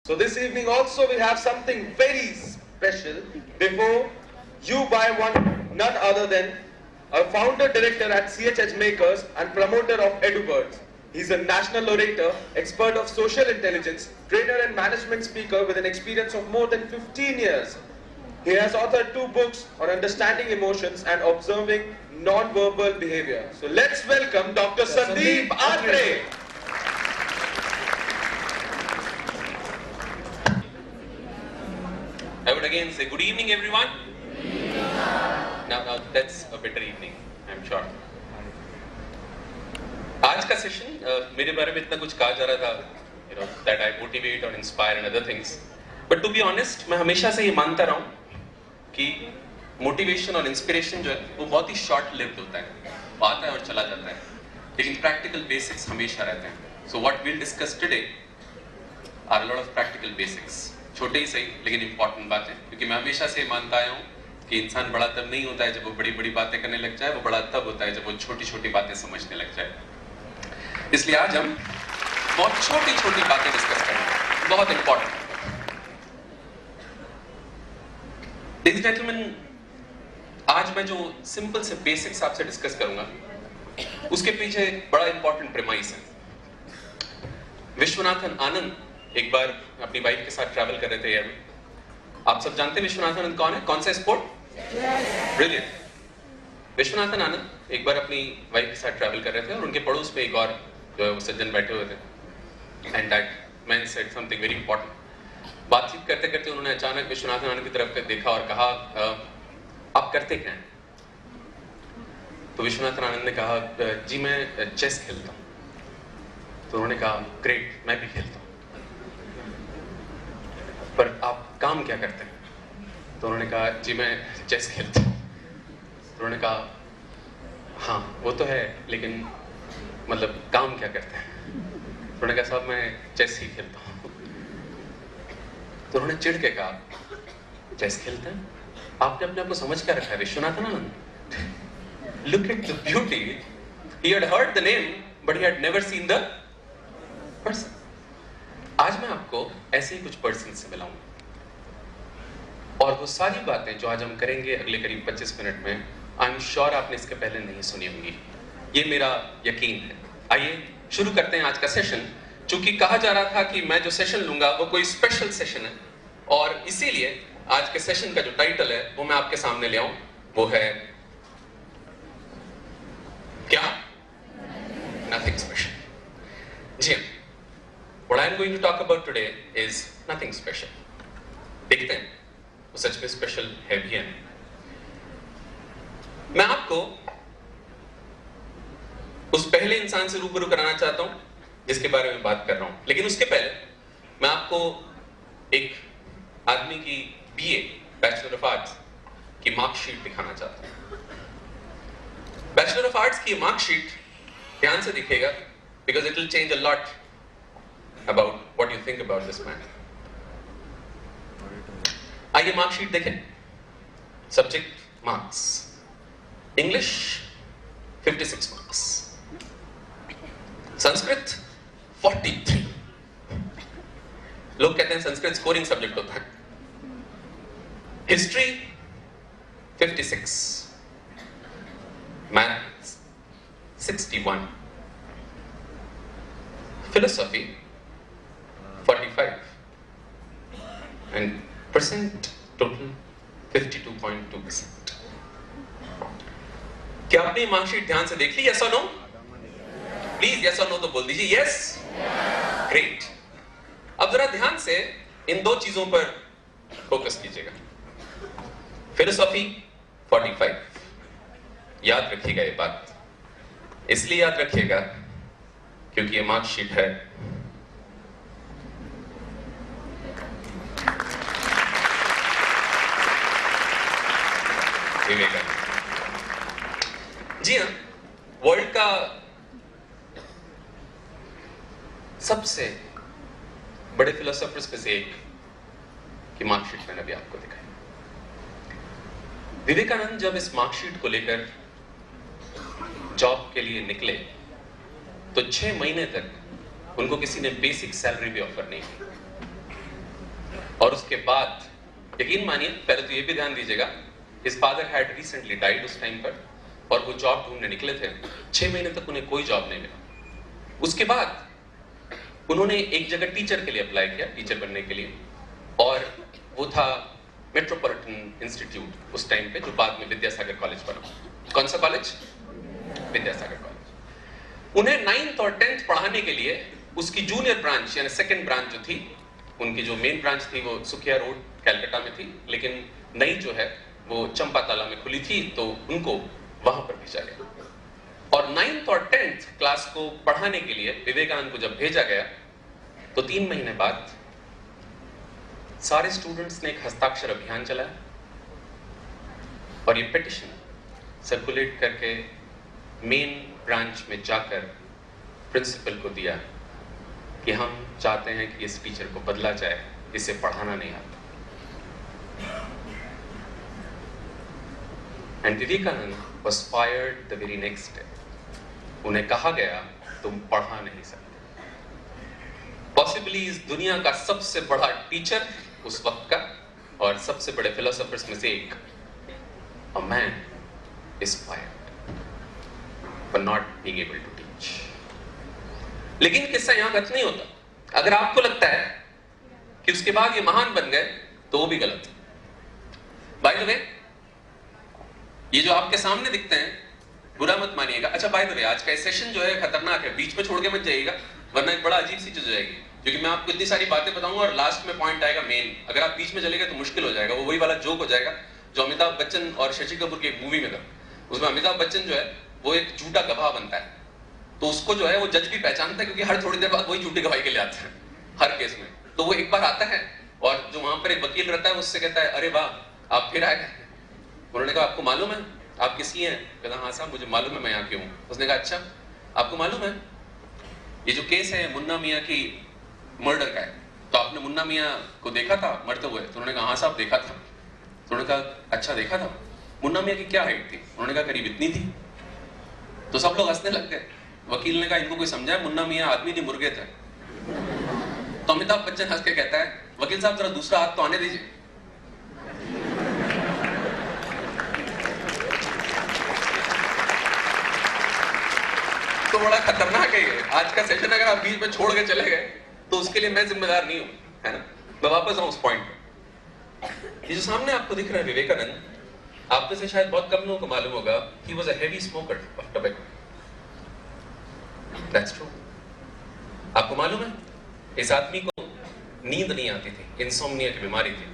So this evening also we have something very special. Before you buy one, none other than a founder director at CHH Makers and promoter of EduBirds. He's a national orator, expert of social intelligence, trainer and management speaker with an experience of more than 15 years. He has authored 2 books on understanding emotions and observing non-verbal behavior. So let's welcome Dr. Sandeep Atre. I would again say good evening everyone. Now that's a better evening, I'm sure. आज का session मेरे बारे में इतना कुछ कहा जा रहा था, that I motivate or inspire and other things. But to be honest, मैं हमेशा से ये मानता रहा हूँ कि motivation और inspiration जो है वो बहुत ही short lived होता है, आता है और चला जाता है, लेकिन practical basics हमेशा रहते हैं. So what we'll discuss today are a lot of practical basics. छोटे ही सही लेकिन इंपॉर्टेंट बात है, क्योंकि मैं हमेशा से मानता आया हूँ कि इंसान बड़ा तब नहीं होता है जब वो बड़ी बड़ी बातें करने लग जाए, वो बड़ा तब होता है जब वो छोटी छोटी बातें समझने लग जाए. इसलिए आज हम बहुत छोटी छोटी बातें डिस्कस करेंगे, बहुत इंपॉर्टेंट. लेडीज जेंटलमैन, आज मैं जो सिंपल से बेसिक्स आपसे डिस्कस करूंगा उसके पीछे बड़ा इंपॉर्टेंट प्रेमाइस है. विश्वनाथन आनंद एक बार अपनी वाइफ के साथ ट्रैवल कर रहे थे एयर में. आप सब जानते हैं विश्वनाथन आनंद कौन है, कौन सा स्पोर्ट? ब्रिलियंट. विश्वनाथन आनंद एक बार अपनी वाइफ के साथ ट्रैवल कर रहे थे और उनके पड़ोस में एक और जो है वो सज्जन बैठे हुए थे. And that man said something very important. बातचीत करते करते उन्होंने अचानक विश्वनाथन आनंद की तरफ देखा और कहा, आप करते क्या हैं? तो विश्वनाथन आनंद ने कहा, जी मैं चेस खेलता हूँ. तो उन्होंने कहा, ग्रेट, मैं भी खेलता हूँ, पर आप काम क्या करते हैं? तो उन्होंने कहा, जी मैं चेस खेलता हूँ. तो उन्होंने कहा, हाँ वो तो है, लेकिन मतलब काम क्या करते हैं? तो उन्होंने कहा, साहब मैं चेस ही खेलता हूँ. तो उन्होंने चिढ़ के कहा, चेस खेलते हैं? आपने अपने आप को समझ क्या रखा है Viswanathan Anand? Look at the beauty. He had heard the name, but he had never seen the person. आज मैं आपको ऐसे ही कुछ पर्सन से मिलाऊंगा और वो सारी बातें जो आज हम करेंगे अगले करीब 25 मिनट में, आई एम श्योर आपने इसके पहले नहीं सुनी होंगी, ये मेरा यकीन है. आइए शुरू करते हैं आज का सेशन. चूंकि कहा जा रहा था कि मैं जो सेशन लूंगा वो कोई स्पेशल सेशन है, और इसीलिए आज के सेशन का जो टाइटल है वो मैं आपके सामने ले आऊं, वो है क्या? Nothing special. जी, what I am going to talk about today is nothing special. देखते हैं वो सच में स्पेशल है भी है. मैं आपको उस पहले इंसान से रूबरू कराना चाहता हूं जिसके बारे में बात कर रहा हूं, लेकिन उसके पहले मैं आपको एक आदमी की बीए बैचलर ऑफ आर्ट्स की मार्कशीट दिखाना चाहता हूं. बैचलर ऑफ आर्ट्स की मार्कशीट ध्यान से दिखेगा, because it will change a lot about what you think about this man. आइए मार्कशीट देखें. Subject marks, English 56 marks, Sanskrit 43. लोग कहते हैं संस्कृत स्कोरिंग सब्जेक्ट होता है. History 56, maths 61, philosophy 45, and percent total 52.2%. क्या आपने मार्कशीट ध्यान से देख ली? यस और नो? प्लीज यस और नो तो बोल दीजिए. Yes, great. अब जरा ध्यान से इन 2 चीजों पर फोकस कीजिएगा. फिलोसॉफी 45. याद रखिएगा ये बात, इसलिए याद रखिएगा क्योंकि ये मार्कशीट है विवेकानंद. जी हाँ, वर्ल्ड का सबसे बड़े फिलोसोफर्स में से एक की मार्कशीट मैंने अभी आपको दिखाई. विवेकानंद जब इस मार्कशीट को लेकर जॉब के लिए निकले तो 6 महीने तक उनको किसी ने बेसिक सैलरी भी ऑफर नहीं की. और उसके बाद यकीन मानिए, पहले तो ये भी ध्यान दीजिएगा, his father had recently died उस टाइम पर, और वो जॉब ढूंढने निकले थे। 6 महीने तक उन्हें कोई जॉब नहीं मिला। उसके बाद उन्होंने एक जगह टीचर के लिए अप्लाई किया, टीचर बनने के लिए, और वो था मेट्रोपॉलिटन इंस्टीट्यूट उस टाइम पे, जो बाद में विद्यासागर कॉलेज बना। कौन सा कॉलेज? विद्यासागर कॉलेज। उन्हें 9th और 10th पढ़ाने के लिए उसकी जूनियर ब्रांच यानी सेकंड ब्रांच जो थी, उनकी जो मेन ब्रांच थी वो सुखिया रोड कलकत्ता में थी, लेकिन नई जो है वो चंपाताला में खुली थी, तो उनको वहां पर भेजा गया। और 9th और 10th क्लास को पढ़ाने के लिए विवेकानंद को जब भेजा गया, तो 3 महीने बाद सारे स्टूडेंट्स ने एक हस्ताक्षर अभियान चलाया और ये पिटिशन सर्कुलेट करके मेन ब्रांच में जाकर प्रिंसिपल को दिया कि हम चाहते हैं कि इस टीचर को बदला जाए, इसे पढ़ाना नहीं आता। And Vivekananda was fired the very next day. उन्हें कहा गया तुम पढ़ा नहीं सकते। पॉसिबली इस दुनिया का सबसे बड़ा टीचर उस वक्त का और सबसे बड़े फिलोसोफर्स में से एक, a man is fired for not being able to teach. लेकिन किस्सा यहां खत्म नहीं होता। अगर आपको लगता है कि उसके बाद ये महान बन गए, तो वो भी गलत। बाय द वे, ये जो आपके सामने दिखते हैं, बुरा मत मानिएगा। अच्छा, बाय द वे, आज का सेशन जो है खतरनाक है, बीच में छोड़ के मत जाइएगा, वरना एक बड़ा अजीब सी चीज हो जाएगी। क्योंकि मैं आपको इतनी सारी बातें बताऊंगा और लास्ट में पॉइंट आएगा मेन। अगर आप बीच में चले गए तो मुश्किल हो जाएगा। वो वही वाला जोक हो जाएगा जो अमिताभ बच्चन और शशि कपूर की एक मूवी में था। उसमें अमिताभ बच्चन जो है वो एक झूठा गवाह बनता है, तो उसको जो है वो जज भी पहचानता है, क्योंकि हर थोड़ी देर बाद वही झूठी गवाही के लिए आता है हर केस में। तो वो एक बार आता है और जो वहां पर एक वकील रहता है उससे कहता है, अरे वाह आप फिर आए। उन्होंने कहा आपको मालूम है आप किसकी हैं? कहता हाँ साहब मुझे मालूम है मैं यहाँ क्यों हूँ। उसने कहा अच्छा आपको मालूम है ये जो केस है मुन्ना मियाँ की मर्डर का है, तो आपने मुन्ना मियाँ को देखा था मरते हुए? तो उन्होंने कहा हाँ साहब देखा था। तो उन्होंने कहा अच्छा देखा था, मुन्ना मियाँ की क्या हाइट थी? उन्होंने कहा करीब इतनी थी। तो सब लोग हंसने लग गए। वकील ने कहा इनको कोई समझा? मुन्ना मियाँ आदमी नहीं मुर्गे थे। तो अमिताभ बच्चन हंस के कहता है वकील साहब जरा दूसरा हाथ तो आने दीजिए। तो बड़ा खतरनाक है ये आज का सेशन। अगर आप बीच में छोड़ के चले गए तो उसके लिए मैं जिम्मेदार नहीं हूं, है ना। मैं वापस आऊं उस पॉइंट पे। ये जो सामने आपको दिख रहा है विवेकानंद, आप में से शायद बहुत कम लोगों को मालूम होगा, he was a heavy smoker of tobacco. That's true. आपको मालूम है इस आदमी को नींद नहीं आती थी, इंसोम्निया की बीमारी थी।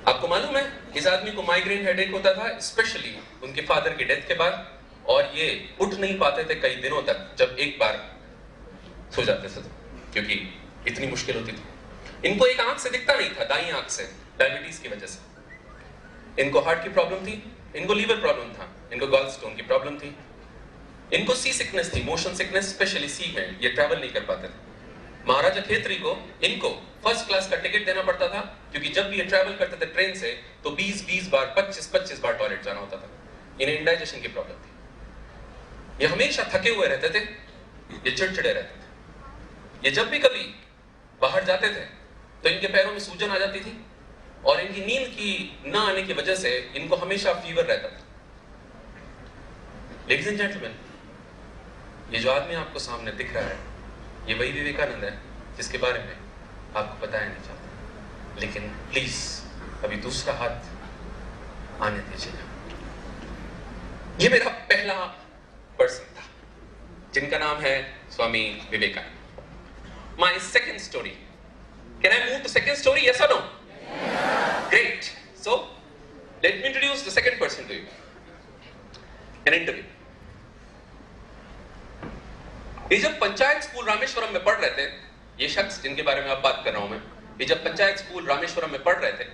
आपको मालूम है इस आदमी को माइग्रेन हेडेक होता था, स्पेशली उनके फादर की डेथ के बाद, और ये उठ नहीं पाते थे कई दिनों तक जब एक बार सो जाते थे, क्योंकि इतनी मुश्किल होती थी। इनको एक आंख से दिखता नहीं था, दाईं आंख से, डायबिटीज की वजह से। इनको हार्ट की प्रॉब्लम थी, इनको लीवर प्रॉब्लम था, इनको गॉल स्टोन की प्रॉब्लम थी, इनको सी सिकनेस थी, मोशन सिकनेस, स्पेशली सी में ये ट्रैवल नहीं कर पाते थे। महाराजा खेतरी को इनको फर्स्ट क्लास का टिकट देना पड़ता था, क्योंकि जब भी ये ट्रैवल करते थे ट्रेन से तो 20-20 बार 25-25 बार टॉयलेट जाना होता था। इन्हें इंडाइजेशन की प्रॉब्लम थी, ये हमेशा थके हुए रहते थे, ये चिड़चिड़े रहते थे। ये जब भी कभी बाहर जाते थे तो इनके पैरों में सूजन आ जाती थी, और इनकी नींद की ना आने की वजह से इनको हमेशा फीवर रहता था। लेडीज एंड जेंटलमैन, ये जो आदमी आपको सामने दिख रहा है, ये वही विवेकानंद है जिसके बारे में आपको बताया नहीं चाहता। लेकिन प्लीज अभी दूसरा हाथ आने दीजिएगा। ये मेरा पहला पर्सन था जिनका नाम है Swami Vivekananda. My second story, can I move to second story, yes और no? Great. So let me introduce the second person to you. An interview. ये जब पंचायत स्कूल रामेश्वरम में पढ़ रहे थे, ये शख्स जिनके बारे में आप बात कर रहा हूं मैं, ये जब पंचायत स्कूल रामेश्वरम में पढ़ रहे थे,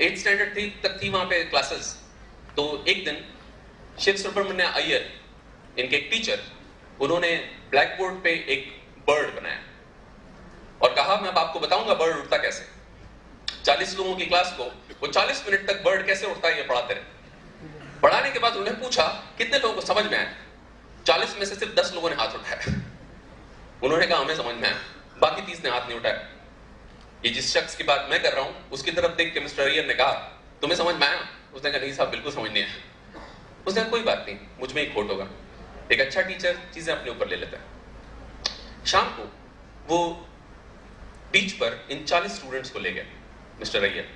8th स्टैंडर्ड तक थी वहां पे क्लासेस, तो एक दिन शिव सुब्रमण्य अय्यर इनके एक टीचर, उन्होंने ब्लैक बोर्ड पे एक बर्ड बनाया और कहा मैं अब आपको बताऊंगा बर्ड उड़ता कैसे। 40 लोगों की क्लास को वो 40 मिनट तक बर्ड कैसे उड़ता है ये पढ़ाते रहे। पढ़ाने के बाद उन्हें पूछा कितने लोगों को समझ में आया। 40 में से सिर्फ 10 लोगों ने हाथ उठाया। उन्होंने कहा हमें समझ में आया, बाकी 30 ने हाथ नहीं उठाया। ये जिस शख्स की बात मैं कर रहा हूं उसकी तरफ देख के मिस्टर अय्यर ने कहा, तुम्हें समझ में आया? उसने कहा, नहीं साहब, बिल्कुल समझ नहीं आया। उसने कहा, कोई बात नहीं, मुझ में ही खोट होगा। एक अच्छा टीचर चीजें अपने ऊपर ले लेता है। शाम को वो बीच पर इन 40 स्टूडेंट्स को ले गए मिस्टर अय्यर,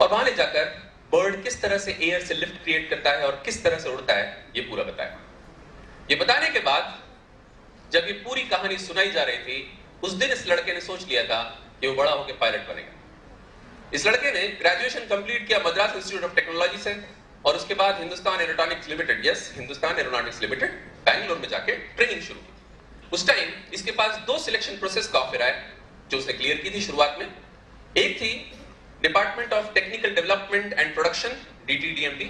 और वहां ले जाकर बर्ड किस तरह से एयर से लिफ्ट क्रिएट करता है और किस तरह से उड़ता है ये पूरा बताया। ये बताने के बाद जब ये पूरी कहानी सुनाई जा रही थी, उस दिन इस लड़के ने सोच लिया था कि वो बड़ा होकर पायलट बनेगा। इस लड़के ने ग्रेजुएशन कंप्लीट किया मद्रास इंस्टीट्यूट ऑफ टेक्नोलॉजी से, और उसके बाद Hindustan aeronautics limited, yes Hindustan aeronautics limited, Bangalore में जाके ट्रेनिंग शुरू की। उस टाइम इसके पास 2 सिलेक्शन प्रोसेस का ऑफर आया जो उसने क्लियर की थी शुरुआत में। एक थी department of technical development and production, DTDMD,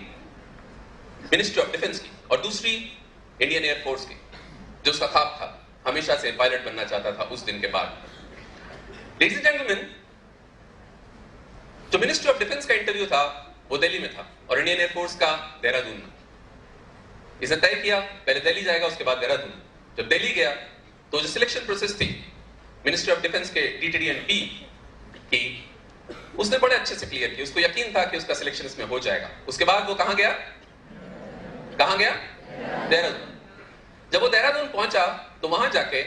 ministry of defence की, और दूसरी इंडियन एयरफोर्स की, जो उसका ख्वाब था, हमेशा से पायलट बनना चाहता था उस दिन के बाद। लेडीज एंड जेंटलमैन, जो मिनिस्ट्री ऑफ डिफेंस का इंटरव्यू था वो दिल्ली में था और इंडियन एयरफोर्स का देहरादून में। इसे तय किया पहले दिल्ली जाएगा, उसके बाद देहरादून। जब दिल्ली गया तो जो सिलेक्शन प्रोसेस थी मिनिस्ट्री ऑफ डिफेंस के DTDMD की, उसने बड़े अच्छे से क्लियर की। उसको यकीन था कि उसका सिलेक्शन इसमें हो जाएगा। उसके बाद वो कहां गया? देहरादून। जब वो देहरादून पहुंचा तो वहां जाके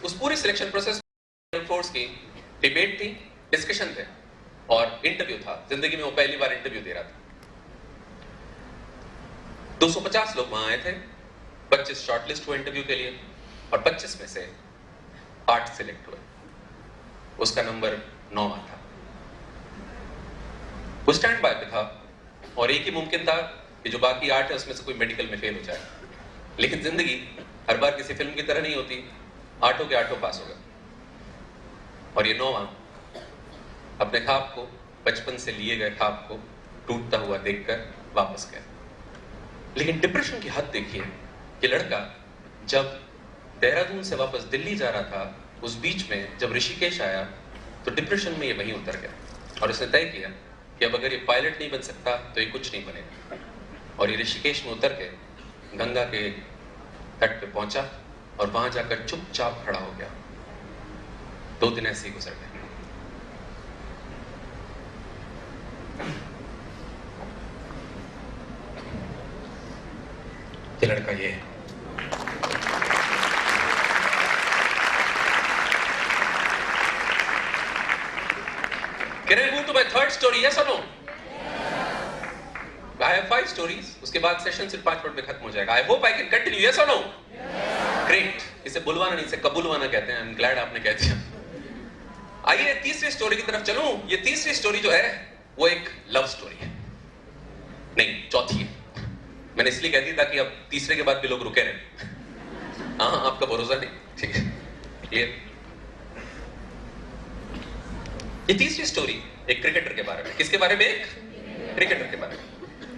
उस पूरी सिलेक्शन प्रोसेस फोर्स की डिबेट थी, डिस्कशन थे और इंटरव्यू था। जिंदगी में वो पहली बार इंटरव्यू दे रहा था। 250 लोग वहां आए थे, 25 शॉर्टलिस्ट हुए इंटरव्यू के लिए और 25 में से 8 सिलेक्ट हुए। उसका नंबर 9 था। वो स्टैंड बाय पे था और एक ही मुमकिन था कि जो बाकी 8 है उसमें से कोई मेडिकल में फेल हो जाए। लेकिन जिंदगी हर बार किसी फिल्म की तरह नहीं होती, 8 के 8 पास हो गए। और ये 9वां अपने ख्वाब को, बचपन से लिए गए ख्वाब को टूटता हुआ देखकर वापस गया। लेकिन डिप्रेशन की हद देखिए कि लड़का जब देहरादून से वापस दिल्ली जा रहा था, उस बीच में जब ऋषिकेश आया तो डिप्रेशन में ये वहीं उतर गया और उसने तय किया कि अब अगर ये पायलट नहीं बन सकता तो ये कुछ नहीं बनेगा। और ये ऋषिकेश में उतर के गंगा के तट पे पहुंचा और वहां जाकर चुपचाप खड़ा हो गया। 2 दिन ऐसे ही गुजर गए। ये लड़का ये है। Can I move to my third story? Yes or no? I have 5 stories. उसके बाद सेशन सिर्फ 5 मिनट में खत्म हो जाएगा। I hope I can continue. Yes or no? Great. इसे बुलवाना नहीं, इसे कबूलवाना कहते हैं। I'm glad आपने कह दिया। आइए तीसरी स्टोरी की तरफ चलूं। ये तीसरी स्टोरी जो है वो एक लव स्टोरी है। नहीं, चौथी है। मैंने इसलिए कह दी ताकि अब तीसरे के बाद भी लोग रुके रहे। हाँ, आपका भरोसा नहीं, ठीक है, क्लियर। ये तीसरी स्टोरी एक क्रिकेटर के बारे में। किसके बारे में? एक क्रिकेटर के बारे में।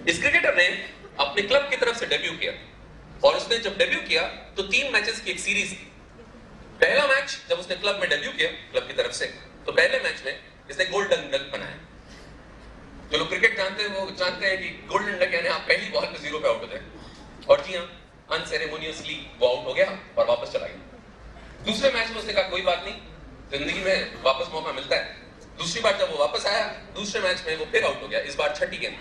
इस क्रिकेटर ने अपने क्लब की तरफ से डेब्यू किया और उसने जब डेब्यू किया तो 3 मैचेस की एक सीरीज थी। पहला मैच जब उसने क्लब में डेब्यू किया क्लब की तरफ से, तो पहले मैच में इसने गोल्डन डक बनाया। जो लोग क्रिकेट जानते हैं वो जानते हैं कि गोल्डन डक यानी आप पहली बॉल पे 0 पे आउट हो जाए। और जी हाँ, अनसेरेमोनियसली वो आउट हो गया और वापस चला गया। दूसरे मैच में उसने कहा कोई बात नहीं, जिंदगी में वापस मौका मिलता है। दूसरी बार जब वो वापस आया दूसरे मैच में वो फिर आउट हो गया, इस बार छठी गेंद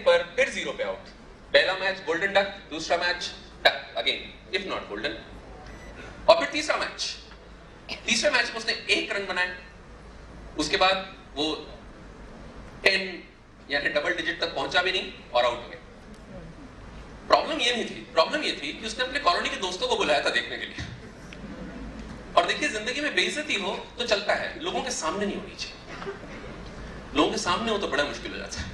पर फिर 0 पे आउट। पहला मैच गोल्डन डक, दूसरा match duck again if not golden, और फिर तीसरा मैच में उसने 1 रन बनाया। उसके बाद वो 10 यानी डबल डिजिट तक पहुंचा भी नहीं और आउट हो गया। प्रॉब्लम ये नहीं थी, प्रॉब्लम ये थी कि उसने अपने कॉलोनी के दोस्तों को बुलाया था देखने के लिए। और देखिए, जिंदगी में बेइज्जती हो तो चलता है, लोगों के सामने नहीं होनी चाहिए। लोगों के सामने हो तो बड़ा मुश्किल हो जाता है।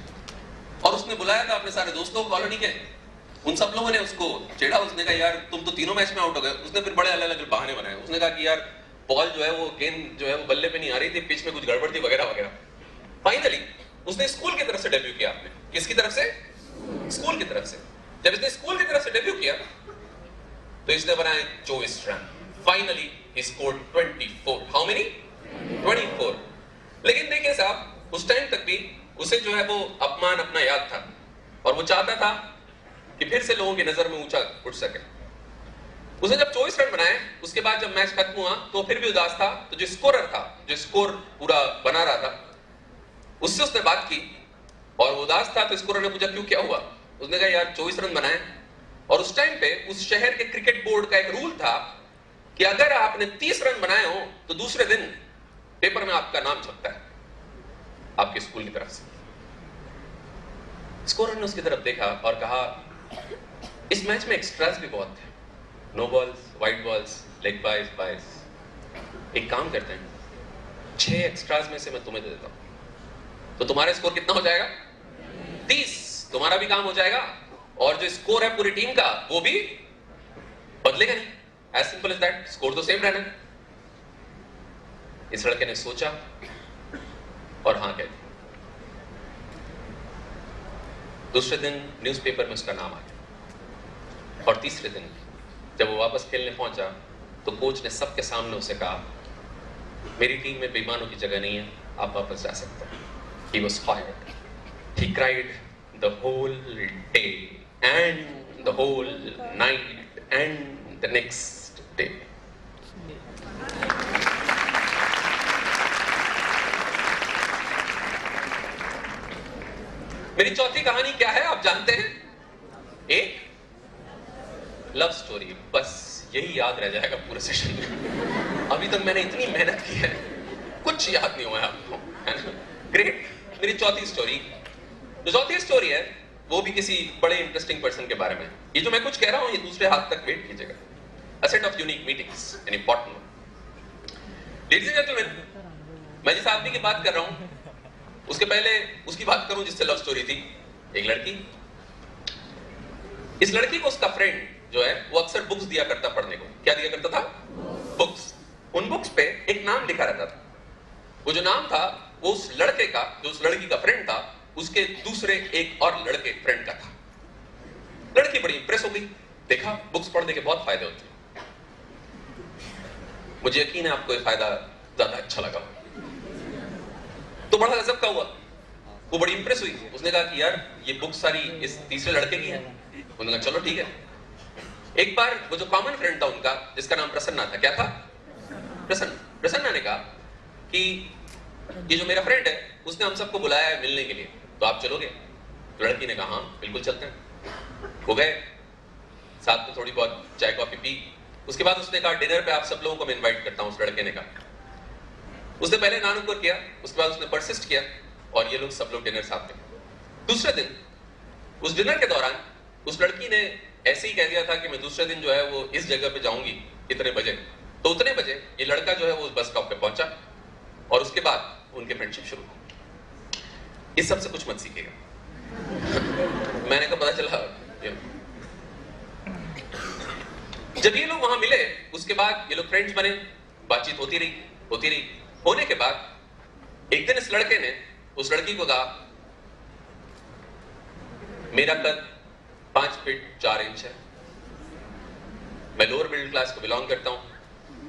और उसने बुलाया था अपने सारे दोस्तों को कॉलोनी के। उन सब लोगों ने उसको छेड़ा। उसने कहा यार तुम तो तीनों मैच में आउट हो गए। उसने फिर बड़े अलग अलग बहाने बनाए। उसने कहा कि यार बॉल जो है वो गेंद जो है वो बल्ले पे नहीं आ रही थी, पिच में कुछ गड़बड़ थी वगैरह वगैरह। फाइनली उसने स्कूल की तरफ से डेब्यू किया। आपने किसकी तरफ से? स्कूल की तरफ से। जब इसने स्कूल की तरफ से डेब्यू किया तो इसने बनाए 24 run. Finally he scored 24. How many? 24. लेकिन देखिए साहब, उस टाइम तक भी उसे जो है वो अपमान अपना याद था और वो चाहता था कि फिर से लोगों की नजर में ऊंचा उठ सके। उसने जब 24 रन बनाए, उसके बाद जब मैच खत्म हुआ तो फिर भी उदास था। तो जो स्कोरर था, जो स्कोर पूरा बना रहा था, उससे उसने बात की और वो उदास था। तो स्कोरर ने पूछा क्यों, क्या हुआ? उसने कहा यार 24 रन बनाए, और उस टाइम पे उस शहर के क्रिकेट बोर्ड का एक रूल था कि अगर आपने 30 रन बनाए हो तो दूसरे दिन पेपर में आपका नाम छपता है आपके स्कूल की तरफ से। स्कोरर ने उसकी तरफ देखा और कहा इस मैच में एक्स्ट्रास भी बहुत थे, no balls, wide balls, leg byes byes. एक काम करते हैं, 6 एक्स्ट्रास में से मैं तुम्हें दे देता हूं, तो तुम्हारा स्कोर कितना हो जाएगा? 30। तुम्हारा भी काम हो जाएगा और जो स्कोर है पूरी टीम का वो भी बदलेगा नहीं। As simple as that, score तो सेम रहना है। इस लड़के ने सोचा और हाँ कह दी। दूसरे दिन न्यूज़पेपर में उसका नाम आ गया, और तीसरे दिन जब वो वापस खेलने पहुंचा तो कोच ने सबके सामने उसे कहा मेरी टीम में बेईमानों की जगह नहीं है, आप वापस जा सकते हैं। He was fired. He cried the whole day and the whole night and the next day. मेरी चौथी कहानी क्या है आप जानते हैं? एक लव स्टोरी। बस यही याद रह जाएगा पूरे सेशन में। अभी तक मैंने इतनी मेहनत की है, कुछ याद नहीं हुआ है आपको, है ना? ग्रेट। मेरी चौथी स्टोरी, जो चौथी स्टोरी है वो भी किसी बड़े इंटरेस्टिंग पर्सन के बारे में। ये जो मैं कुछ कह रहा हूं ये दूसरे हाथ तक वेट कीजिएगा। A set of unique meetings, an important one. Ladies and gentlemen, मैं जिस आदमी की बात कर रहा हूं उसके पहले उसकी बात करूं जिससे लव स्टोरी थी। एक लड़की, इस लड़की को उसका फ्रेंड जो है वो अक्सर बुक्स दिया करता पढ़ने को। क्या दिया करता था? बुक्स। उन बुक्स पे एक नाम लिखा रहता था। वो जो नाम था वो उस लड़के का, जो उस लड़की का फ्रेंड था, उसके दूसरे एक और लड़के फ्रेंड का था। लड़की बड़ी इंप्रेस हो गई, देखा बुक्स पढ़ने के बहुत फायदे होते हैं। मुझे यकीन है आपको ये फायदा ज्यादा अच्छा लगा, तो बड़ा गजब का हुआ। वो बड़ी इंप्रेस हुई, उसने कहा कि यार ये बुक सारी इस तीसरे लड़के की है। उन्होंने कहा चलो ठीक है। एक बार वो जो कॉमन फ्रेंड था उनका, जिसका नाम प्रसन्ना था, क्या था? प्रसन्ना ने कहा कि ये जो मेरा फ्रेंड है उसने हम सबको बुलाया है मिलने के लिए, तो आप चलोगे? तो लड़की ने कहा हाँ बिल्कुल चलते हैं। वो गए, साथ में थोड़ी बहुत चाय कॉफी पी। उसके बाद उसने कहा डिनर पे आप सब लोगों को मैं इनवाइट करता हूं। उस लड़के ने कहा, उसने पहले नानुपुर किया, उसके बाद उसने परसिस्ट किया और ये लोग सब लोग डिनर साथ में। दूसरे दिन उस डिनर के दौरान उस लड़की ने ऐसे ही कह दिया था कि मैं दूसरे दिन जो है वो इस जगह पे जाऊंगी इतने बजे। तो उतने बजे ये लड़का जो है वो बस स्टॉप पे पहुंचा और उसके बाद उनके फ्रेंडशिप शुरू हुई। इस सब से कुछ मत सीखिएगा। मैंने कहा पता चला जब ये लोग वहां मिले उसके बाद ये लोग फ्रेंड्स बने, बातचीत होती रही। होने के बाद एक दिन इस लड़के ने उस लड़की को कहा मेरा कद 5 फीट 4 इंच है, मैं लोअर मिडिल क्लास को बिलोंग करता हूं,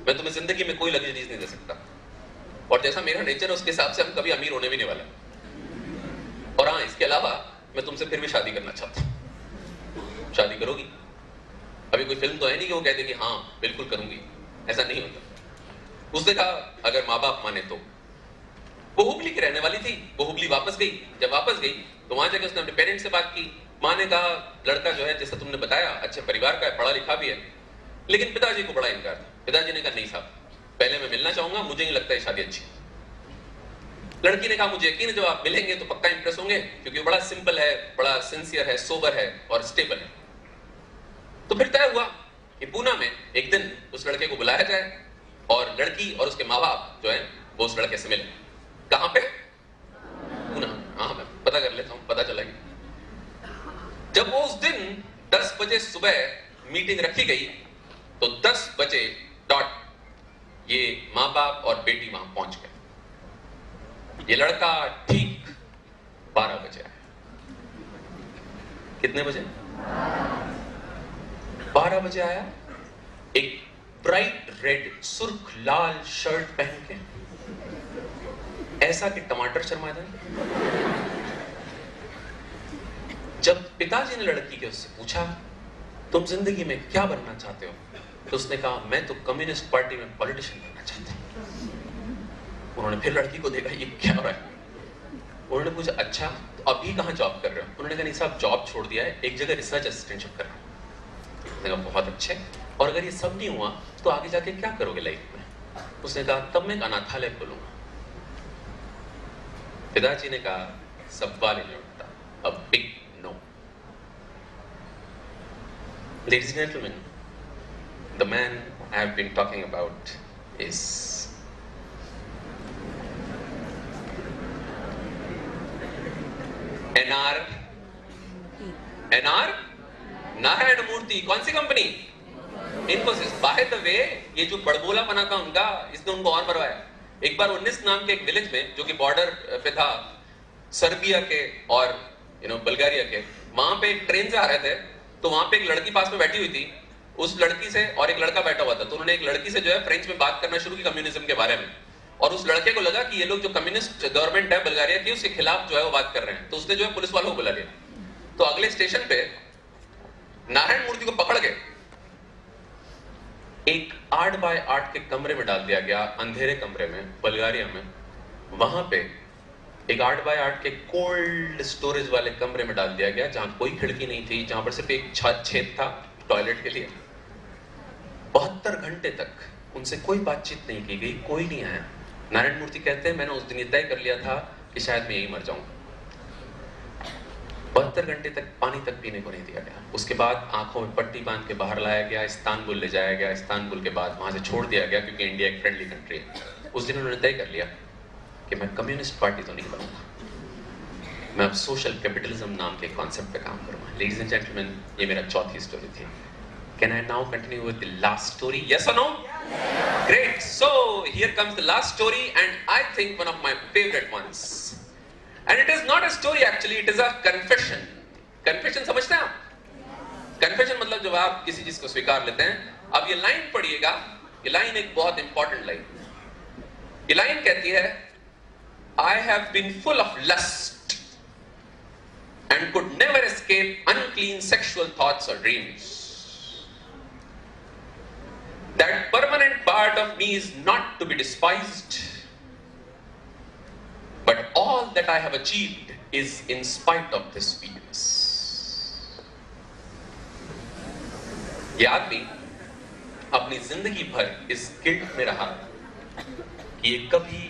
मैं तुम्हें जिंदगी में कोई लग्जरीज नहीं दे सकता, और जैसा मेरा नेचर है उसके हिसाब से हम कभी अमीर होने भी नहीं वाले, और हाँ इसके अलावा मैं तुमसे फिर भी शादी करना चाहता हूं। शादी करोगी? अभी कोई फिल्म तो है नहीं कि वो कहते कि हाँ बिल्कुल करूंगी, ऐसा नहीं होता। उसने कहा अगर माँ बाप माने तो। वो हुबली की रहने वाली थी, वो हुबली वापस गई। जब वापस गई तो वहां जाकर उसने अपने पेरेंट्स से बात की। माँ ने कहा लड़का जो है जैसा तुमने बताया अच्छे परिवार का है, पढ़ा लिखा भी है, लेकिन पिताजी को बड़ा इनकार था। पिताजी ने कहा नहीं साहब, पहले मैं मिलना चाहूंगा, मुझे नहीं लगता है शादी अच्छी। लड़की ने कहा मुझे यकीन है जब आप मिलेंगे तो पक्का इंप्रेस होंगे, क्योंकि वो बड़ा सिंपल है, बड़ा सिंसियर है, सोबर है और स्टेबल है। तो फिर तय हुआ कि पूना में एक दिन उस लड़के को बुलाया जाए और लड़की और उसके माँ बाप जो है वो उस लड़के से मिले। कहां पे? पूना। हाँ मैं पता कर लेता हूं, पता चलेगा। जब वो उस दिन 10 बजे सुबह मीटिंग रखी गई तो 10 बजे डॉट ये माँ बाप और बेटी वहां पहुंच गए। ये लड़का ठीक 12 बजे आया। कितने बजे? 12 बजे आया, एक ब्राइट रेड सुर्ख लाल शर्ट पहन के, ऐसा कि टमाटर शर्मा जाए। जब पिताजी ने लड़की के उससे पूछा तुम जिंदगी में क्या बनना चाहते हो, तो उसने कहा मैं तो कम्युनिस्ट पार्टी में पॉलिटिशियन बनना चाहता हूँ। उन्होंने फिर लड़की को देखा, ये क्या हो रहा है? उन्होंने पूछा अच्छा तो अभी कहाँ जॉब कर रहे हो? उन्होंने कहा नहीं साहब जॉब छोड़ दिया है, एक जगह रिसर्च असिस्टेंटशिप कर रहा हूँ। उसने कहा बहुत अच्छे, और अगर ये सब नहीं हुआ तो आगे जाके क्या करोगे लाइफ में? उसने कहा तब मैं एक अनाथालय खोलूंगा। पिताजी ने कहा सवाल ही नहीं उठता, a big no. Ladies and gentlemen, the man I have been talking about is NR Narayana Murthy. कौन सी company? Infosys. By the way ये जो बड़बोला बना था उनका, इसने उनको और मरवाया। एक बार 19 नाम के एक विलेज में जो कि बॉर्डर पे था सर्बिया के और बल्गारिया के, वहां पे एक ट्रेन से आ रहे थे, तो वहां पे एक लड़की पास में बैठी हुई थी, उस लड़की से और एक लड़का बैठा हुआ था, तो उन्होंने एक लड़की से जो है फ्रेंच में बात करना शुरू की कम्युनिज्म के बारे में, और उस लड़के को लगा कि ये लोग जो कम्युनिस्ट गवर्नमेंट है बल्गारिया की उसके खिलाफ जो है वो बात कर रहे हैं, तो उसने जो है पुलिस वालों को बुला लिया। तो अगले स्टेशन पे नारायण मूर्ति को पकड़ के एक 8 बाय 8 के कमरे में डाल दिया गया, अंधेरे कमरे में बल्गारिया में। वहां पे एक 8 बाय 8 के कोल्ड स्टोरेज वाले कमरे में डाल दिया गया, जहां कोई खिड़की नहीं थी, जहां पर सिर्फ एक छेद था टॉयलेट के लिए। 72 घंटे तक उनसे कोई बातचीत नहीं की गई, कोई नहीं आया। नारायण मूर्ति कहते हैं मैंने उस दिन तय कर लिया था कि शायद मैं यही मर जाऊंगा। 72 घंटे तक पानी तक पीने को नहीं दिया गया। उसके बाद आंखों में पट्टी बांध के बाहर लाया गया, इस्तांबुल ले जाया गया, इस्तांबुल के बाद वहां से छोड़ दिया गया क्योंकि इंडिया एक फ्रेंडली कंट्री है। उस दिन उन्होंने तय कर लिया कि मैं कम्युनिस्ट पार्टी तो नहीं बनूंगा, मैं अब सोशल कैपिटलिज्म नाम के कॉन्सेप्ट पे काम करूंगा। लेडीज एंड जेंटलमैन, ये मेरा चौथी स्टोरी थी। Can I now continue with the last story? Yes or no? Yes. Great. So here comes the last story, and I think one of my favorite ones. And it is not a story actually, it is a confession. Confession समझते हैं आप? Confession मतलब जब आप किसी चीज को स्वीकार लेते हैं। अब ये लाइन पढ़िएगा, ये लाइन एक बहुत इंपॉर्टेंट लाइन। ये लाइन कहती है, I have been full of lust and could never escape unclean sexual thoughts or dreams. That permanent part of me is not to be despised, but all that I have achieved is in spite of this weakness. ये आदमी अपनी जिंदगी भर इस guilt में रहा कि ये कभी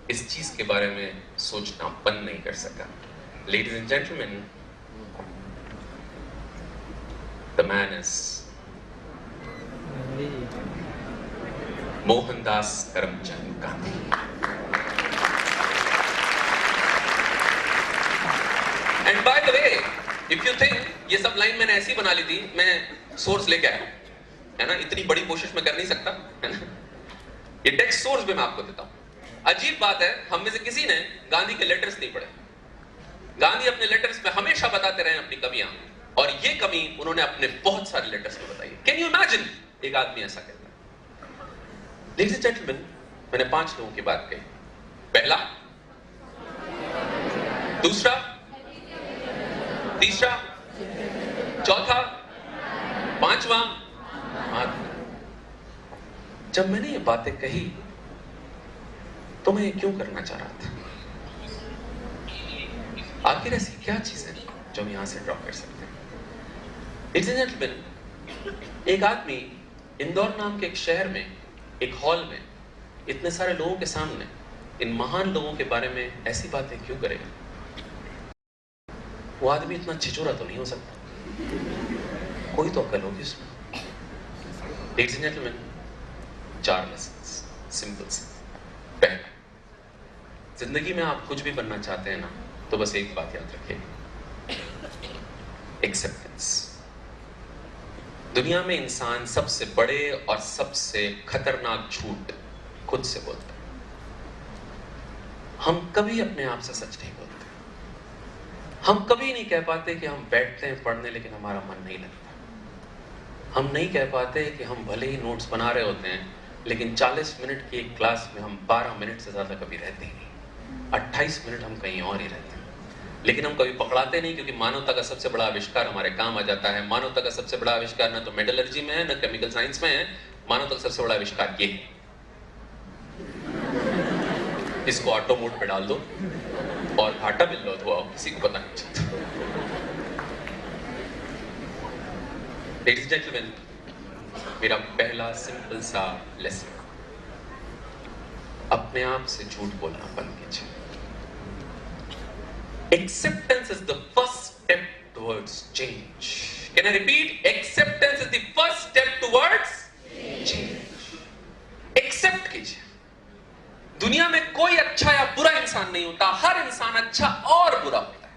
इस चीज के बारे में सोचना बंद नहीं कर सका। Ladies and gentlemen, the man is Mohandas Karamchand Gandhi. And bye the way, if you think ये सब लाइन मैंने ऐसी बना ली थी, मैं सोर्स लेके आया, है ना, इतनी बड़ी कोशिश मैं कर नहीं सकता, है ना। ये टेक्स्ट सोर्स भी मैं आपको देता हूं। अजीब बात है, हम में से किसी ने गांधी के लेटर्स नहीं पढ़े। गांधी अपने लेटर्स में हमेशा बताते रहे अपनी कमियां, और ये कमी उन्होंने अपने बहुत सारे लेटर्स में बताई। कैन यू इमेजिन एक आदमी ऐसा कहता है? Ladies and gentlemen, मैंने 5 लोगों की बात कही। पहला, दूसरा, तीसरा, चौथा, पांचवा, आठवां। जब मैंने ये बातें कही तो मैं ये क्यों करना चाह रहा था? आखिर ऐसी क्या चीज है जो हम यहां से ड्रॉ कर सकते हैं? Ladies and gentlemen, एक आदमी इंदौर नाम के एक शहर में एक हॉल में इतने सारे लोगों के सामने इन महान लोगों के बारे में ऐसी बातें क्यों करेगा? वो आदमी इतना छिछोरा तो नहीं हो सकता, कोई तो अक्ल होगी उसमें। Ladies and gentlemen, 4 lessons, simple से। पहला, जिंदगी में आप कुछ भी बनना चाहते हैं ना, तो बस एक बात याद रखिए, एक्सेप्टेंस। दुनिया में इंसान सबसे बड़े और सबसे खतरनाक झूठ खुद से बोलता है। हम कभी अपने आप से सच नहीं बोलते। हम कभी नहीं कह पाते कि हम बैठते हैं पढ़ने लेकिन हमारा मन नहीं लगता। हम नहीं कह पाते कि हम भले ही नोट्स बना रहे होते हैं लेकिन 40 मिनट की एक क्लास में हम 12 मिनट से ज्यादा कभी रहते ही नहीं। 28 मिनट हम कहीं और ही रहते हैं। लेकिन हम कभी पकड़ाते नहीं, क्योंकि मानवता का सबसे बड़ा आविष्कार हमारे काम आ जाता है। मानवता का सबसे बड़ा आविष्कार ना तो मेटलर्जी में है, ना केमिकल साइंस में है। मानवता का सबसे बड़ा आविष्कार ये है। इसको ऑटो मोड पे डाल दो और घाटा मिल लो तो किसी को पता नहीं चलता। लेडीज एंड जेंटलमैन, मेरा पहला सिंपल सा लेसन, अपने आप से झूठ बोलना बंद कीजिए। Acceptance is the first step towards change. Can I repeat? Acceptance is the first step towards change. Accept कीजिए। दुनिया में कोई अच्छा या बुरा इंसान नहीं होता, हर इंसान अच्छा और बुरा होता है।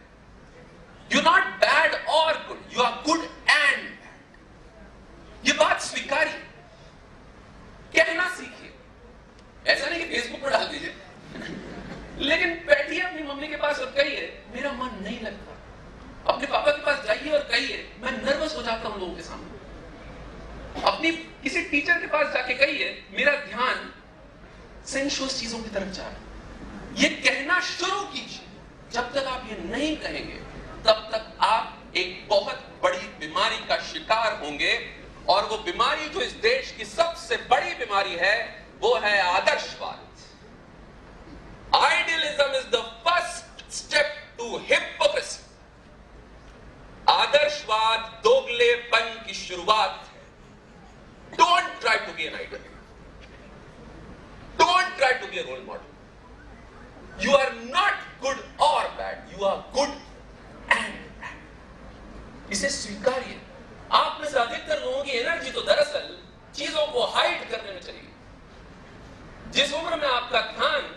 You're not bad or good, you are good and bad. ये बात स्वीकारिए, कहना सीखिए। ऐसा नहीं कि फेसबुक पर डाल दीजिए, लेकिन बैठिए अपनी मम्मी के पास और कहिए मेरा मन नहीं लगता। अपने पापा के पास जाइए और कहिए मैं नर्वस हो जाता हूं लोगों के सामने। अपनी किसी टीचर के पास जाके कहिए मेरा ध्यान सेंशुअस चीजों की तरफ जा रहा है। ये कहना शुरू कीजिए। जब तक आप ये नहीं कहेंगे तब तक आप एक बहुत बड़ी बीमारी का शिकार होंगे, और वो बीमारी जो इस देश की सबसे बड़ी बीमारी है वो है आदर्शवाद। Idealism is the first step to hypocrisy. आदर्शवाद दोगलेपन की शुरुआत है। Don't try to be an idol. Don't try to be a role model. You are not good or bad. You are good and bad. इसे स्वीकारिए। आप में से अधिकतर लोगों की एनर्जी तो दरअसल चीजों को हाइड करने में चली गई। जिस उम्र में आपका ध्यान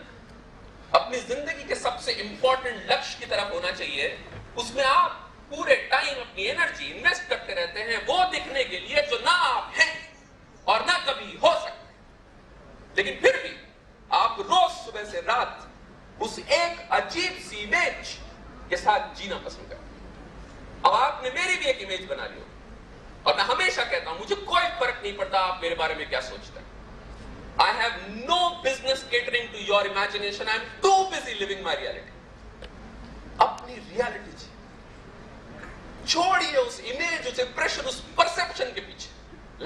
अपनी जिंदगी के सबसे इंपॉर्टेंट लक्ष्य की तरफ होना चाहिए, उसमें आप पूरे टाइम अपनी एनर्जी इन्वेस्ट करते रहते हैं वो दिखने के लिए जो ना आप हैं और ना कभी हो सकते। लेकिन फिर भी आप रोज सुबह से रात उस एक अजीब सी इमेज के साथ जीना पसंद करते हैं। अब आपने मेरी भी एक इमेज बना ली हो, और मैं हमेशा कहता हूं मुझे कोई फर्क नहीं पड़ता आप मेरे बारे में क्या सोचते हैं। I have no business catering to your imagination. I am too busy living my reality. अपनी रियलिटी जी, छोड़िए उस इमेज, उस इंप्रेशन, उस परसेप्शन के पीछे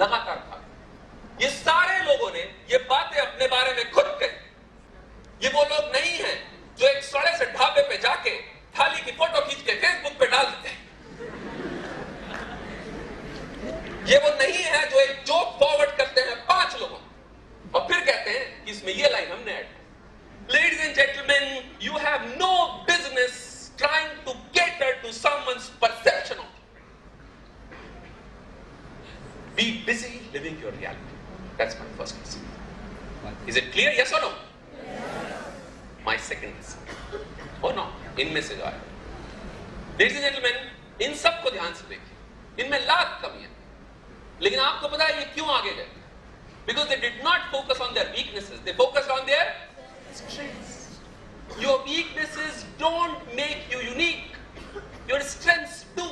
लगातार भाग। ये सारे लोगों ने ये बातें अपने बारे में खुद कही। ये वो लोग नहीं हैं जो एक सड़े से ढाबे पे जाके थाली की फोटो खींच के फेसबुक पे डाल देते हैं। ये वो नहीं है जो एक जोक फॉरवर्ड करते हैं 5 लोगों और फिर कहते हैं कि इसमें ये लाइन हमने add. Ladies and gentlemen, you have no business trying to cater to someone's perception of you. Be busy living your reality. That's my first lesson. Is it clear? Yes or no? Yes. My second lesson. Oh no, इनमें से जो है, Ladies and gentlemen, इन सब को ध्यान से देखिए। इनमें लाख कमियां, लेकिन आपको पता है ये क्यों आगे गए? Because they did not focus on their weaknesses, they focused on their strengths. Your weaknesses don't make you unique. Your strengths do.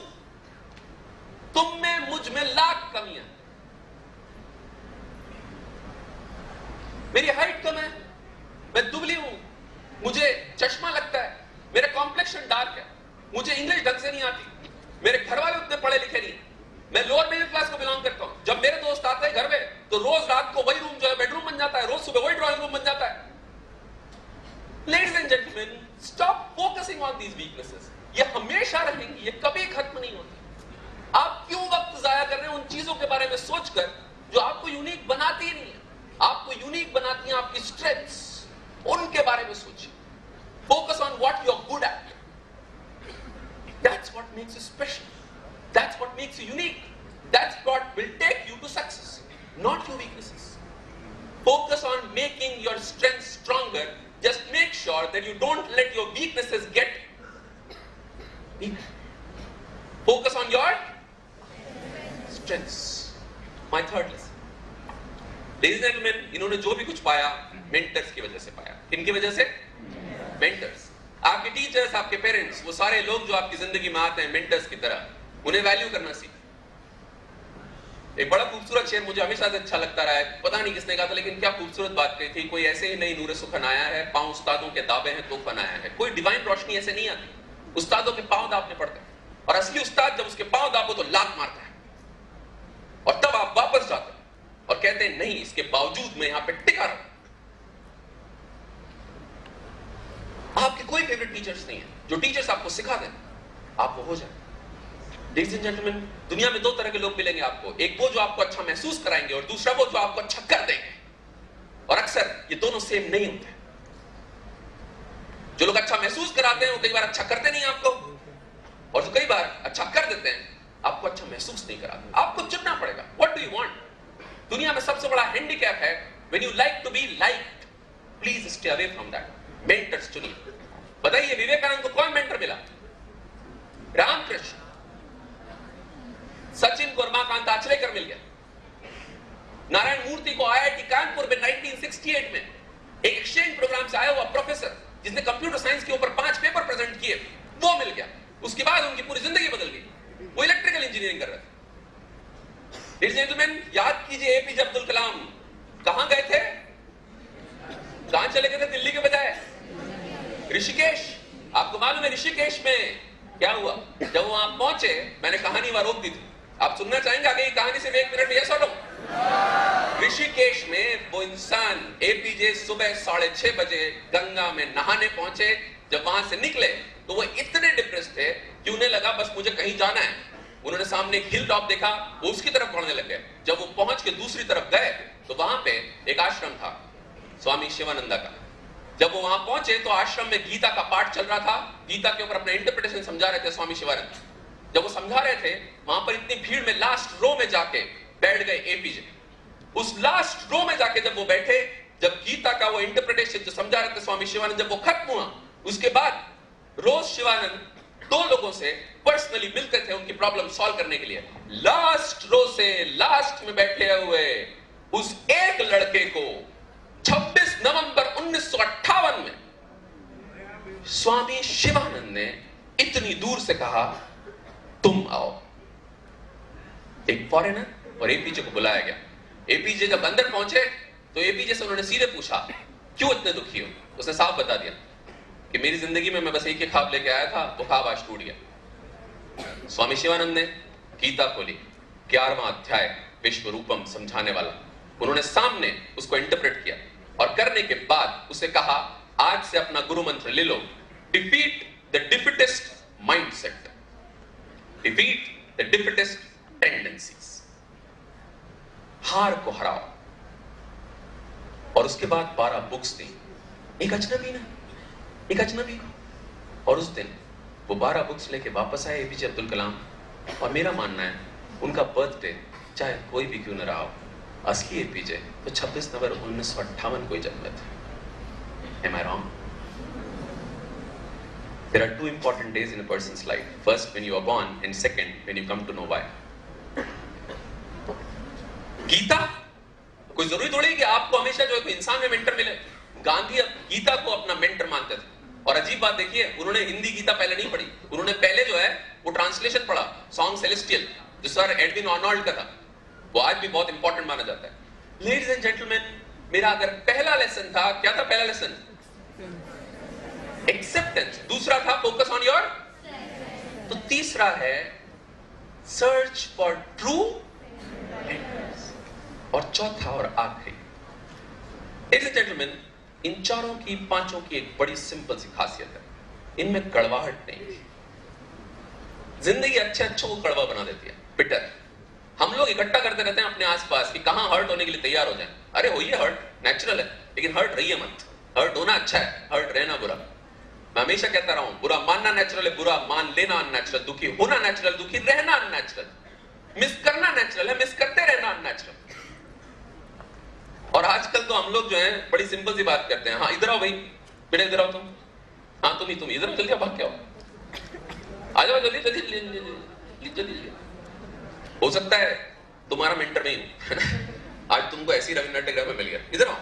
तुम में, मुझ में लाख कमियां। मेरी हाइट कम है, मैं दुबली हूं, मुझे चश्मा लगता है, मेरा कॉम्प्लेक्शन डार्क है, मुझे इंग्लिश ढंग से नहीं आती, मेरे घर वाले उतने पढ़े लिखे नहीं, मैं लोअर मिडिल क्लास को बिलोंग करता हूं। जब मेरे दोस्त आते हैं घर में तो रोज रात को वही रूम जो है बेडरूम बन जाता है, रोज सुबह वही ड्राइंग रूम बन जाता है। Ladies and gentlemen, stop focusing on these weaknesses. ये हमेशा रहेंगी, ये कभी खत्म नहीं होती। आप क्यों वक्त जाया कर रहे हैं उन चीजों के बारे में सोचकर जो आपको यूनिक बनाती ही नहीं है? आपको यूनिक बनाती हैं आपकी स्ट्रेंथ्स, उनके बारे में सोचिए। Focus on what you're good at. That's what makes you special. That's what makes you unique. That's what will take you to success, not your weaknesses. Focus on making your strengths stronger. Just make sure that you don't let your weaknesses get weak. Focus on your strengths. My third lesson. Ladies and gentlemen, इन्होंने जो भी कुछ पाया mentors की वजह से पाया। किनकी वजह से? मेंटर्स। आपके टीचर्स, आपके पेरेंट्स, वो सारे लोग जो आपकी जिंदगी में आते हैं मेंटर्स की तरह, उन्हें वैल्यू करना सीखिए। एक बड़ा खूबसूरत शेर मुझे हमेशा से अच्छा लगता रहा है, पता नहीं किसने कहा था, लेकिन क्या खूबसूरत बात कही थी। कोई ऐसे ही नहीं नूरे सुखन आया है, पांव उस्तादों के दावे हैं तूफान आया है। कोई डिवाइन रोशनी ऐसे नहीं आती उस्तादों के पांव दापने पड़ते हैं, और असली उस्ताद जब उसके पांव दापो तो लात मारता है, और तब आप वापस जाते हैं और कहते हैं नहीं, इसके बावजूद मैं यहां पे टिका रहा। आपके कोई फेवरेट टीचर्स नहीं है, जो टीचर्स आपको सिखा दें आप वो हो जाए। लेडीज एंड जेंटलमैन, दुनिया में दो तरह के लोग मिलेंगे आपको, एक वो जो आपको अच्छा महसूस कराएंगे और दूसरा वो जो आपको अच्छा कर देंगे, और अक्सर ये दोनों सेम नहीं होते। जो लोग अच्छा महसूस कराते हैं वो कई बार अच्छा करते नहीं आपको, और जो कई बार अच्छा कर देते हैं आपको अच्छा महसूस नहीं कराते। आपको चुनना पड़ेगा, व्हाट डू यू वांट। दुनिया में सबसे बड़ा हैंडीकैप है when you like to be liked, please stay away from that. Mentors चुनिए। बताइए विवेकानंद को कौन मेंटर मिला? रामकृष्ण। सचिन को रमाकांत आचरेकर मिल गया। नारायण मूर्ति को आईआईटी कानपुर में 1968 में एक एक्सचेंज प्रोग्राम से आया हुआ प्रोफेसर जिसने कंप्यूटर साइंस के ऊपर 5 पेपर प्रेजेंट किए, वो मिल गया। उसके बाद उनकी पूरी जिंदगी बदल गई। वो इलेक्ट्रिकल इंजीनियरिंग कर रहे थे। लेडीज एंड जेंटलमैन, याद कीजिए एपीजे अब्दुल कलाम कहां गए थे? कहां चले गए थे दिल्ली के बजाय? ऋषिकेश। आपको मालूम है ऋषिकेश में क्या हुआ? जब वो वहां पहुंचे, मैंने कहानी वहां रोक दी थी। आप सुनना चाहेंगे आगे की कहानी सिर्फ 1 मिनट में? यस और नो? ऋषिकेश में वो इंसान एपीजे सुबह 6:30 बजे गंगा में नहाने पहुंचे। जब वहां से निकले तो वो इतने डिप्रेस थे कि उन्हें लगा बस मुझे कहीं जाना है। उन्होंने सामने एक हिल टॉप देखा, वो उसकी तरफ बढ़ने लगे। जब वो पहुंच के दूसरी तरफ गए तो वहां पे एक आश्रम था स्वामी शिवानंदा का। जब वो वहां पहुंचे तो आश्रम में गीता का पाठ चल रहा था। गीता के ऊपर अपना इंटरप्रिटेशन समझा रहे थे स्वामी शिवानंद। जब वो समझा रहे थे, वहां पर इतनी भीड़ में लास्ट रो में जाके बैठ गए एपीजे। उस लास्ट रो में जाके जब वो बैठे, जब गीता का वो इंटरप्रिटेशन जो समझा रहे थे स्वामी शिवानंद, जब वो खत्म हुआ, उसके बाद रोज शिवानंद 2 लोगों से पर्सनली मिलते थे उनकी प्रॉब्लम सॉल्व करने के लिए। लास्ट रो से लास्ट में बैठे हुए उस एक लड़के को 26 नवंबर 1958 में स्वामी शिवानंद ने इतनी दूर से कहा तुम आओ। एक फॉरेनर और एपीजे को बुलाया गया। एपीजे जब अंदर पहुंचे तो एपीजे से उन्होंने सीधे पूछा क्यों इतने दुखी हो? उसने साफ बता दिया कि मेरी जिंदगी में मैं बस एक ही ख्वाब लेके आया था, वो ख्वाब आज टूट गया। स्वामी शिवानंद ने गीता खोली, 11वां अध्याय विश्व रूपम समझाने वाला। उन्होंने सामने उसको इंटरप्रेट किया और करने के बाद उसे कहा आज से अपना गुरु मंत्र ले लो, defeat the defeatist mindset, defeat the defeatist tendencies. हार को हराओ। और उसके बाद 12 बुक्स दी। एक अजनबी ने, एक अजनबी। और उस दिन वो 12 बुक्स लेके वापस आए एपीजे अब्दुल कलाम। और मेरा मानना है उनका बर्थडे चाहे कोई भी क्यों न रहा हो, असली एपीजे तो 26 नवंबर 1958 को ही जन्मे थे। Am I wrong? There are 2 important days in a person's life. First when you are born and second when you come to know why. Gita कोई जरूरी थोड़ी कि आपको हमेशा जो है कोई इंसान में मेंटर मिले। गांधी गीता को अपना मेंटर मानते थे। और अजीब बात देखिए, उन्होंने हिंदी गीता पहले नहीं पढ़ी, उन्होंने पहले जो है वो ट्रांसलेशन पढ़ा, सॉन्ग सेलेस्टियल, जो सर एडविन आर्नोल्ड का था। वो आज भी बहुत इंपॉर्टेंट माना जाता है। लेडीज एंड जेंटलमैन, मेरा अगर पहला लेसन था, क्या था पहला लेसन? एक्सेप्टेंस। दूसरा था फोकस ऑन योर। तो तीसरा है सर्च फॉर ट्रू। और चौथा और आखिरी, लेडीज एंड जेंटलमैन, इन चारों की, पांचों की एक बड़ी सिंपल सी खासियत है, इनमें कड़वाहट नहीं। जिंदगी अच्छे को कड़वा बना देती है, बिटर। हम लोग इकट्ठा करते रहते हैं अपने आसपास कि कहां हर्ट होने के लिए तैयार हो जाएं। अरे होइए हर्ट, नेचुरल है, लेकिन हर्ट रहिए मत। हर्ट होना अच्छा है, हर्ट रहना बुरा। मैं हमेशा कहता रहा हूं, बुरा मानना नेचुरल है, बुरा मान लेना अननेचुरल। दुखी होना नेचुरल, दुखी रहना अननेचुरल। मिस करना नेचुरल है, मिस करते रहना अननेचुरल। और आजकल तो हम लोग जो है बड़ी सिंपल सी बात करते हैं। हाँ इधर आओ भाई, बेटा इधर आओ तुम। हाँ तुम ही, तुम इधर जल्दी भाग के आओ, आ जाओ जल्दी जल्दी जल्दी जल्दी। हो सकता है तुम्हारा मेंटर नहीं हूं आज तुमको ऐसी रविन्द्र टेगोर में मिल गया, इधर आओ।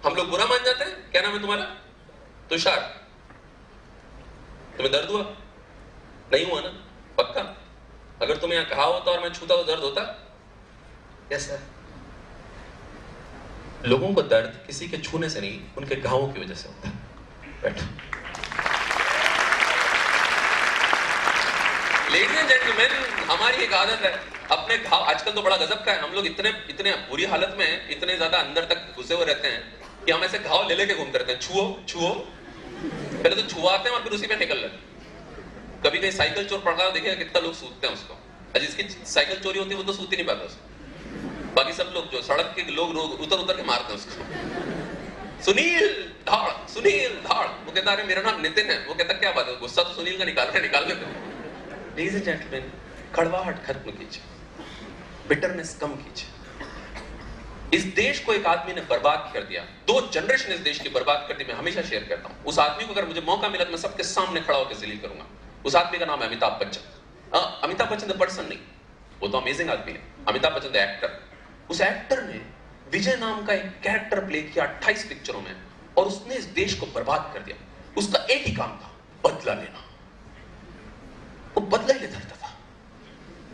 हम लोग बुरा मान जाते हैं। क्या नाम है तुम्हारा? तुषार। तुम्हें दर्द हुआ? नहीं हुआ ना? पक्का? अगर तुम्हें यहां कहा होता और मैं छूता तो दर्द होता? Yes sir. लोगों को दर्द किसी के छूने से नहीं, उनके घावों की वजह से होता है। बैठो। लेडीज एंड जेंटलमैन, हमारी एक आदत है अपने घाव, आजकल तो बड़ा गजब का है, हम लोग इतने बुरी हालत में इतने ज्यादा अंदर तक घुसे हुए रहते हैं कि हम ऐसे घाव ले लेके घूमते रहते हैं। छुओ छुओ, पहले तो छुआते हैं और फिर उसी में निकल लेते हैं। कभी कहीं साइकिल चोर पड़ रहा है, देखिएगा कितना लोग सूतते हैं उसको, और जिसकी साइकिल चोरी होती है वो तो सूत ही नहीं पाता उसको। बाकी सब लोग जो सड़क के लोग उतर के मारते हैं उसको। सुनील धाड़, सुनील धाड़, वो कहता अरे मेरा नाम नितिन है, वो कहता क्या बात है, गुस्सा तो सुनील का निकाल रहे, निकाल लेते हैं। लेडीज एंड जेंटलमैन, कड़वाहट खत्म कीजिए, बिटरनेस कम कीजिए। इस देश को एक आदमी ने बर्बाद कर दिया, 2 जनरेशन इस देश की बर्बाद कर दी। मैं हमेशा शेयर करता हूं, उस आदमी को अगर मुझे मौका मिला तो मैं सबके सामने खड़ा होकर जलील करूंगा। उस आदमी का नाम है अमिताभ बच्चन। अमिताभ बच्चन द पर्सन नहीं, वो तो अमेजिंग आदमी है, अमिताभ बच्चन द एक्टर। उस एक्टर ने विजय नाम का एक कैरेक्टर प्ले किया 28 पिक्चरों में, और उसने इस देश को बर्बाद कर दिया। उसका एक ही काम था, बदला लेना। वो बदला ही लेता रहता था,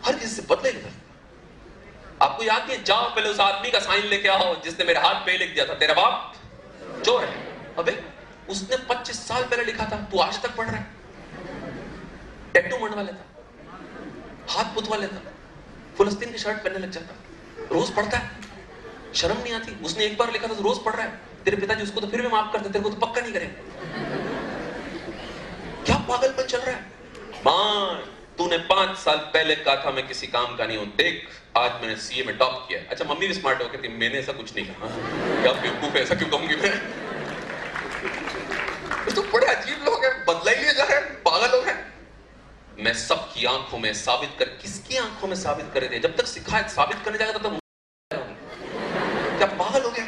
हर किसी से बदला ही लेता था। आपको याद नहीं, जाओ पहले उस आदमी का साइन लेके आओ जिसने मेरे हाथ पे लिख दिया था तेरा बाप चोर है। अबे उसने 25 साल पहले लिखा था, तू आज तक पढ़ रहा है। टैटू मरवा लेता, हाथ पुतवा लेता, फिलिस्तीन की शर्ट पहनने लग जाता, रोज पढ़ता है, शर्म नहीं आती। उसने एक बार लिखा था तो रोज पढ़ रहा है। तेरे पिताजी उसको तो फिर भी माफ करते, तेरे को तो पक्का नहीं करेंगे। क्या पागलपन चल रहा है? मान, तूने 5 साल पहले कहा था मैं किसी काम का नहीं हूं, देख आज मैंने सीए में टॉप किया। अच्छा, मम्मी भी स्मार्ट हो कहती मैंने ऐसा कुछ नहीं कहा। क्या बेवकूफ है, ऐसा क्यों कहूंगी मैं? तो बड़े अजीब लोग हैं, बदला ही लिए जा रहे हैं, पागल लोग हैं। मैं सबकी आंखों में साबित कर, किसकी आंखों में साबित कर दिया? जब तक सिखाए साबित करने जाएगा तब क्या पागल हो गया?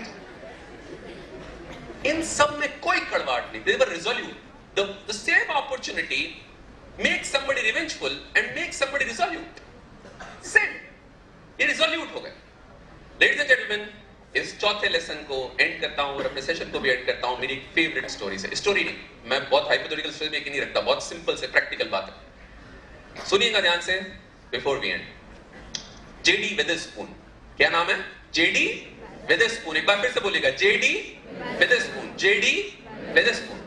इन सब में कोई कड़वाहट नहीं। They were resolute. The same opportunity makes somebody revengeful and makes somebody resolute. Same. ये resolute हो गए। Ladies and gentlemen, इस चौथे लेसन को एंड करता हूं और अपने सेशन को भी एंड करता हूं मेरी फेवरेट स्टोरी से। स्टोरी नहीं, मैं बहुत हाइपोथेटिकल स्टोरी में नहीं रखता, बहुत सिंपल से प्रैक्टिकल बात है। सुनिएगा ध्यान से बिफोर वी एंड। जेडी विदर्स्पून, क्या नाम है? जेडी विदर्स्पून। एक बार फिर से बोलिएगा, जेडी विदर्स्पून। जेडी विदर्स्पून।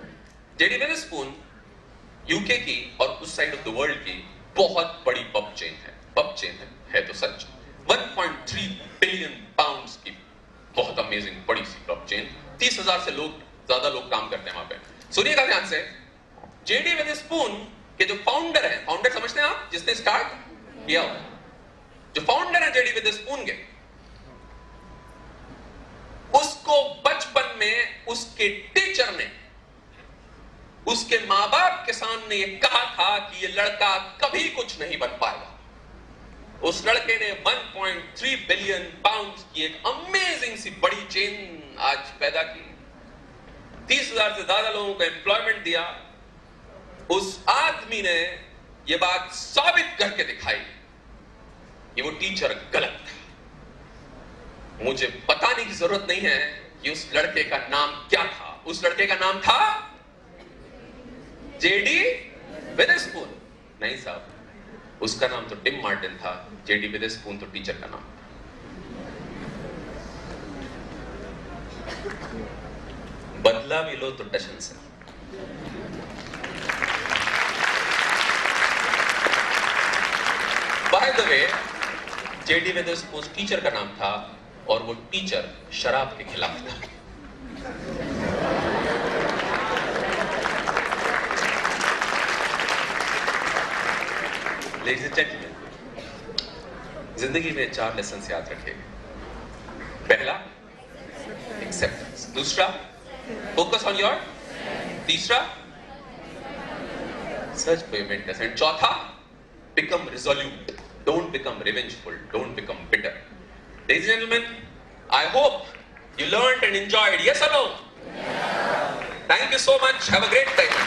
जेडी विदर्स्पून यूके की और उस साइड ऑफ द वर्ल्ड की बहुत बड़ी पब चेन है। पब चेन है तो सच। 1.3 बिलियन पाउंड्स की बहुत अमेजिंग बड़ी सी पब चेन। 30,000 से ज्यादा लोग काम करते हैं वहां पे। सुनिएगा ध्यान से, जेडी विदर्स्पून के जो फाउंडर है, फाउंडर समझते हैं आप, जिसने स्टार्ट किया, जो फाउंडर है जेडी विदर्स्पून के, उसको बचपन में उसके टीचर ने उसके मां बाप के सामने ये कहा था कि ये लड़का कभी कुछ नहीं बन पाएगा। उस लड़के ने 1.3 बिलियन पाउंड की एक अमेजिंग सी बड़ी चेन आज पैदा की, 30,000 से ज्यादा लोगों को एम्प्लॉयमेंट दिया। उस आदमी ने ये बात साबित करके दिखाई कि वो टीचर गलत था। मुझे बताने की जरूरत नहीं है कि उस लड़के का नाम क्या था। उस लड़के का नाम था जेडी विदर्स्पून। नहीं साहब, उसका नाम तो टिम मार्टिन था, जेडी विदर्स्पून तो टीचर का नाम। बदला भी लो तो टशन से। By the way, JD Witherspoon teacher का नाम था और वो टीचर शराब के खिलाफ था। लेडीज एंड जेंटलमैन, जिंदगी में 4 लेसन याद रखिएगा। पहला, एक्सेप्टेंस। दूसरा, फोकस ऑन योर। तीसरा, search for your mentors. And चौथा, become resolute. Don't become revengeful, don't become bitter. Ladies and gentlemen, I hope you learned and enjoyed. Yes or no? Yeah. Thank you so much. Have a great time.